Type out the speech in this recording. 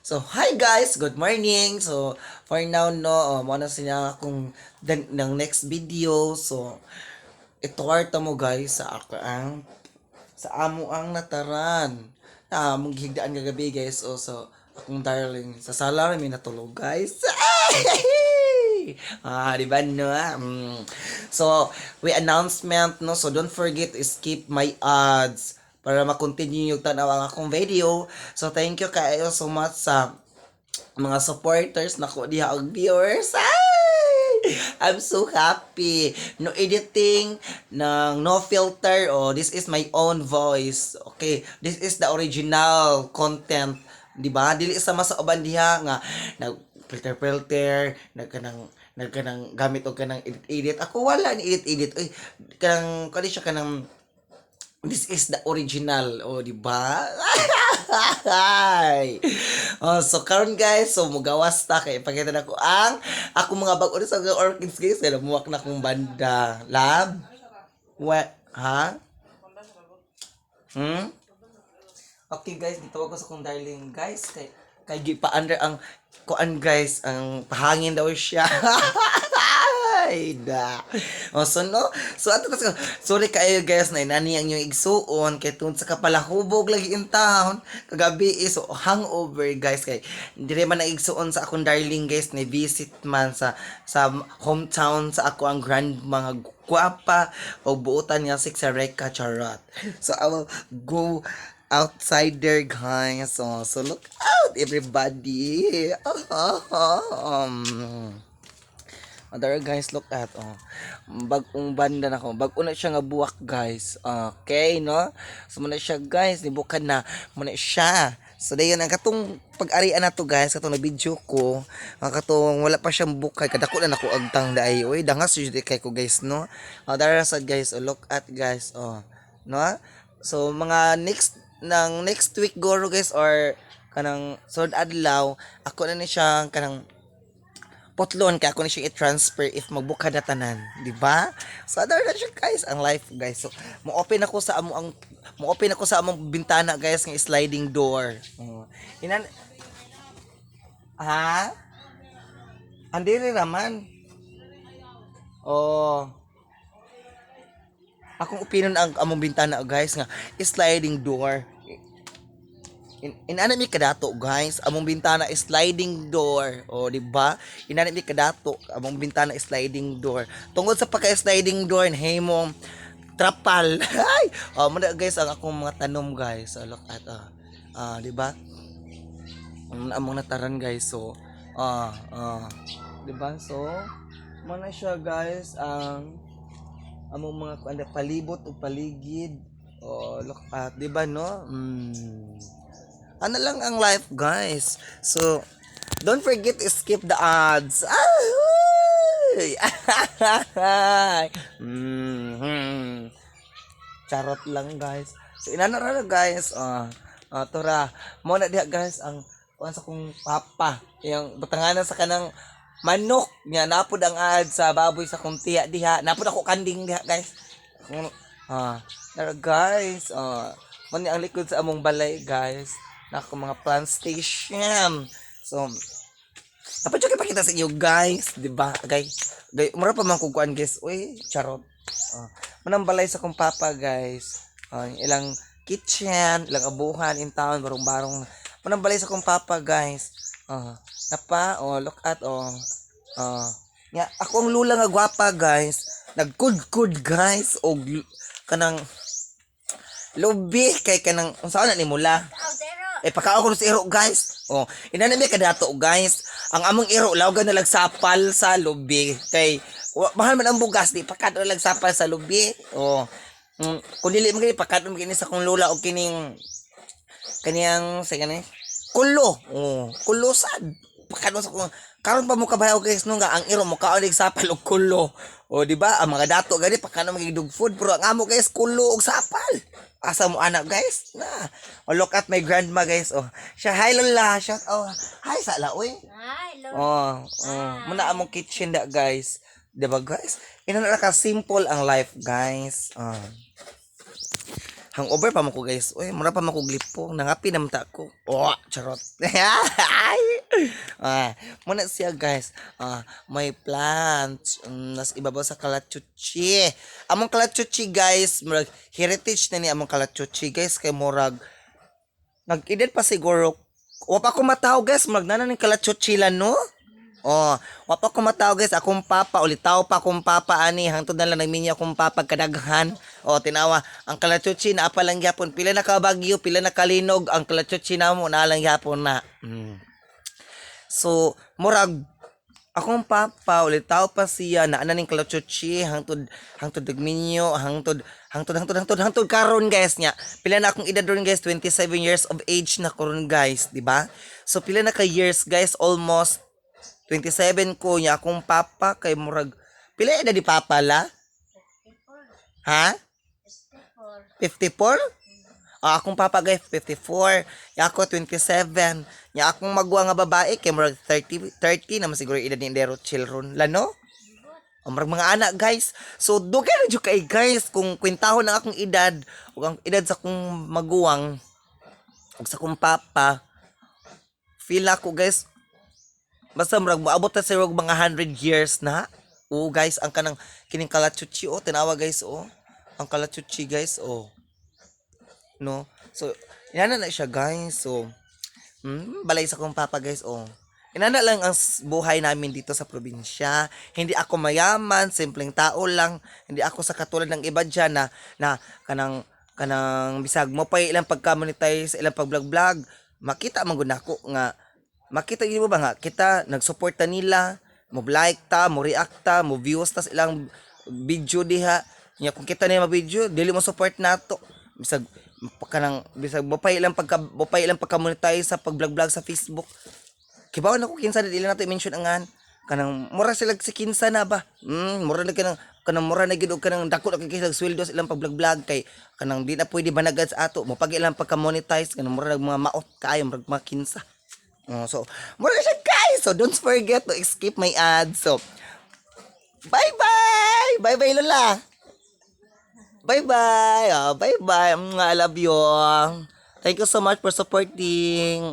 So, hi guys! Good morning! So, for now, no, muna sila akong ng next video. So, ito mo guys sa ako sa amo ang nataran. Mong higdaan kagabi guys. So, akong darling. Sa sala may natulog guys. Di ba no? So, we announcement no. So, don't forget to skip my ads para ma-continue yung tanaw ang akong video. So, thank you kayo so much sa mga supporters na ko diha og viewers. Ay! I'm so happy. No editing, no filter. Oh, this is my own voice. Okay, this is the original content. Di ba? Dili sa masa uban diha nga nag filter, nagkanang gamit og kanang edit. Ako wala ni edit. Uy, kanang kani siya kanang this is the original, oh, di ba? So karon guys, so mugawas ta kay ipakita na ko ang ako mga bag-o sa orchids guys, kaya muwak na kong banda. Lab? What? Ha? Hmm? Okay guys, gitawag ko sa kong darling guys kay gipa under ang kuan guys, ang pahangin daw siya. Ay, da. So no, so ato kasi, sorry kayo guys na inani ang yung igsuon kay tungod sa kapalahubog lagi in town kagabi is so hangover guys kay dire man ang igsuon sa akong darling guys na visit man sa hometown sa ako ang grand mga guwapa o buutan nga sa Reka charot. So I will go outside there guys. So look out everybody. Other guys, look at bagong banda na ko. Bago na siya nga buwak guys. Okay, no? So muna siya guys, nibukan na muna siya. So dayon ang katong pag-arian na to guys, katong na video ko, ang katong wala pa siyang bukay, kadako na nako agtang daay. Oy, dangas jud kay ko guys, no? Dara sad guys, look at guys, no? So mga next week goro guys or kanang sod adlaw, ako na ni siya kanang potlon kaya ako na siya i-transfer if magbuka na tanan, di ba? So other na siya guys, ang life guys. So mo-open ako sa among bintana guys ng sliding door. Inan ha? Andiri naman. Oh. Akong opinion ang among bintana guys nga sliding door. Inana mi kadato guys, among bintana is sliding door. O di ba? Inana mi kadato among bintana is sliding door. Tungod sa pagka-sliding door himo trapal. Ay, muna guys ang akong mga tanom guys. Look at di ba? Among nataran guys. So, di ba? So, muna siya guys ang among mga palibot o paligid. Look at, di ba no? Ano lang ang life guys. So don't forget to skip the ads. Charot lang guys. So inanara na guys. Tora mo na diha guys ang kuan sa kong papa yung butanganan sa kanang manok nya napod ang ad sa baboy sa kong tiya diha napod ako kanding diha guys. Tara guys. Mo ni ang likod sa among balay guys na ako mga plant station. So, dapat yung ipakita sa inyo guys, di ba? Mura pa man kukuan guys. Uy, charot. Manang balay sa kong papa guys. Ilang kitchen, ilang abuhan in town, barong-barong. Manang balay sa kong papa guys. Napa, look at, ako ang lula nga gwapa guys. Nagkud-kud guys. O, kanang, lobi kay kanang, saan na ni mula? Pakao ko sa iro guys. Inanami kadato guys. Ang among iro lawgan na lagsapal sa lubi. Kay mahal man ang bugas di pakado na lagsapal sa lubi. Kung dili man gani pakado man sa kong lola og kaniyang sa gani kulo. Kulo sad. Pakado sa kong karon pa mo kabayaw guys no nga ang iro mo kaon sapal og kulo. Di ba? Ang mga dato gani pakano magiging food pero ang amo guys kulo og sapal. Asa mo anak guys na look at my grandma guys siya hi lola shout hi sala oy hi lola muna among kitchen da guys diba guys ina na ka simple ang life guys hangover pa man ko guys. Uy, mura pa man ko glipo. Nangapi naman ta ako. Oh, charot. Muna siya guys. May plants. Nas ibabaw sa Kalachuchi. Among Kalachuchi guys, murag heritage na ni among Kalachuchi guys kay murag nag-edit pa siguro. Wa pa ko mataw guys, murag nana ning Kalachuchi lan no. Oh, wa pa ko mataw guys, akong papa ulitaw pa akong papa ani hangtod na lang nagminya akong papa kadaghan. Oh, tinawa ang Kalachuchi na apa lang gyapon, pila na ka bagyo, pila na kalinog ang Kalachuchi namo na lang gyapon na. So, murag akong papa ulitaw pa siya na ananing Kalachuchi hangtod nagminyo hangtod karon guys nya. Pila na akong edad ron guys, 27 years of age na karon guys, di ba? So pila na ka years guys, almost 27 ko niya akong papa kay murag pila edad di papa la? Ha? 54? Akong papa guys 54, ya ako 27. Ya akong magwa nga babae kay murag 30 na masiguro edad ni Dero children lano. Murag mga anak guys. So dugay na jud kay guys kung kwentahon ang akong edad ug ang edad sa akong maguwang ug sa akong papa. Feel ako guys basta murag moabot ta sa mga 100 years na. Oo guys, ang kanang kining Kalachuchi tinawa guys ang Kalachuchi guys no. So inana na siya guys. So balay sa kong papa guys inana lang ang buhay namin dito sa probinsya. Hindi ako mayaman, simpleng tao lang. Hindi ako sa katulad ng iba dyan na kanang bisag mo pa ilang pagka-monetize, ilang pag-vlog-vlog. Makita man gud nako nga makita yun mo ba nga kita nagsuporta nila, mo like ta, mo react ta, mo views ta sa ilang video diha. Nya kung kita na video, dili mo support nato. Bisag bopay ilang pagka-monetize sa pag-vlog-vlog sa Facebook. Kibaw na ko kinsa dili nato i-mention angan. Kanang mura sila si kinsa na ba? Mura na kanang mura na gid og kanang dako na kay sweldo sa ilang pag-vlog-vlog kay kanang di na pwede banagad sa ato. Mo pag ilang pagka-monetize kanang mura mga maot kaayo murag mga kinsa. So, mura na siya guys. So, don't forget to skip my ads. So, bye-bye! Bye-bye, Lola! Bye-bye! Bye-bye! I love you. Thank you so much for supporting.